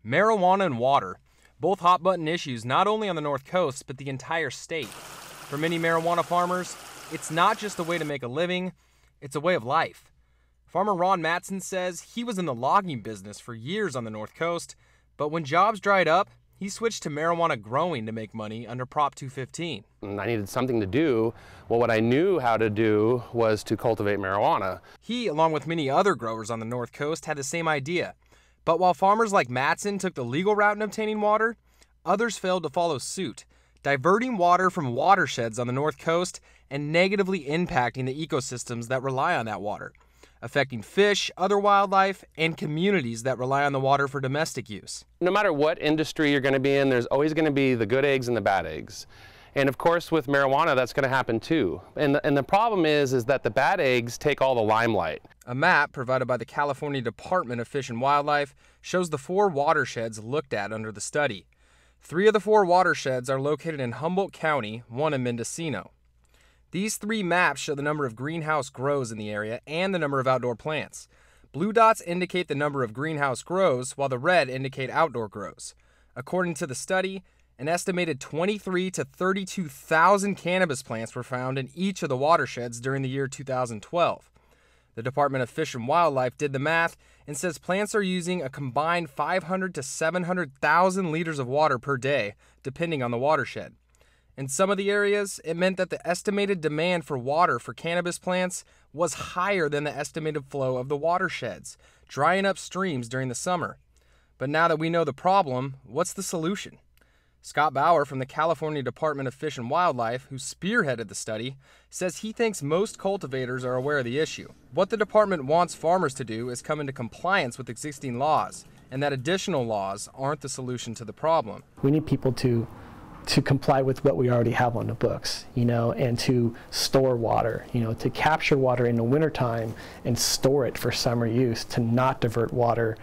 Marijuana and water, both hot-button issues not only on the North Coast, but the entire state. For many marijuana farmers, it's not just a way to make a living, it's a way of life. Farmer Ron Matson says he was in the logging business for years on the North Coast, but when jobs dried up, he switched to marijuana growing to make money under Prop 215. I needed something to do. Well, what I knew how to do was to cultivate marijuana. He, along with many other growers on the North Coast, had the same idea. But while farmers like Matson took the legal route in obtaining water, others failed to follow suit, diverting water from watersheds on the North Coast and negatively impacting the ecosystems that rely on that water, affecting fish, other wildlife, and communities that rely on the water for domestic use. No matter what industry you're going to be in, there's always going to be the good eggs and the bad eggs. And of course, with marijuana, that's going to happen too. And the problem is that the bad eggs take all the limelight. A map provided by the California Department of Fish and Wildlife shows the 4 watersheds looked at under the study. 3 of the 4 watersheds are located in Humboldt County, 1 in Mendocino. These 3 maps show the number of greenhouse grows in the area and the number of outdoor plants. Blue dots indicate the number of greenhouse grows, while the red indicate outdoor grows. According to the study, an estimated 23,000 to 32,000 cannabis plants were found in each of the watersheds during the year 2012. The Department of Fish and Wildlife did the math and says plants are using a combined 500 to 700,000 liters of water per day, depending on the watershed. In some of the areas, it meant that the estimated demand for water for cannabis plants was higher than the estimated flow of the watersheds, drying up streams during the summer. But now that we know the problem, what's the solution? Scott Bauer from the California Department of Fish and Wildlife, who spearheaded the study, says he thinks most cultivators are aware of the issue. What the department wants farmers to do is come into compliance with existing laws, and that additional laws aren't the solution to the problem. We need people to comply with what we already have on the books, and to store water, to capture water in the wintertime and store it for summer use, to not divert water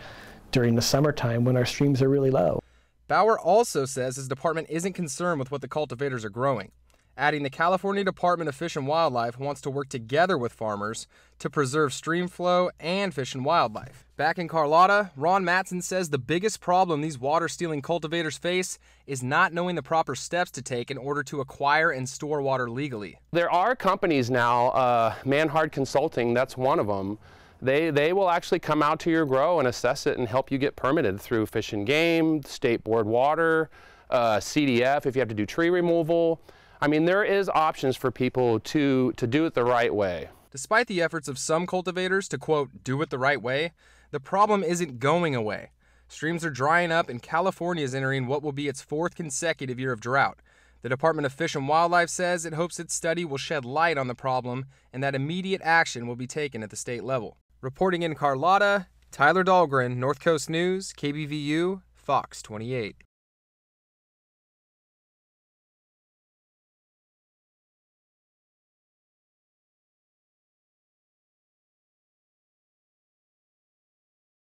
during the summertime when our streams are really low. Bauer also says his department isn't concerned with what the cultivators are growing, adding the California Department of Fish and Wildlife wants to work together with farmers to preserve stream flow and fish and wildlife. Back in Carlotta, Ron Matson says the biggest problem these water-stealing cultivators face is not knowing the proper steps to take in order to acquire and store water legally. There are companies now, Manhard Consulting, that's one of them. They will actually come out to your grow and assess it and help you get permitted through Fish and Game, State Board Water, CDF if you have to do tree removal. I mean, there is options for people to do it the right way. Despite the efforts of some cultivators to, quote, do it the right way, the problem isn't going away. Streams are drying up and California is entering what will be its 4th consecutive year of drought. The Department of Fish and Wildlife says it hopes its study will shed light on the problem and that immediate action will be taken at the state level. Reporting in Carlotta, Tyler Dahlgren, North Coast News, KBVU, Fox 28.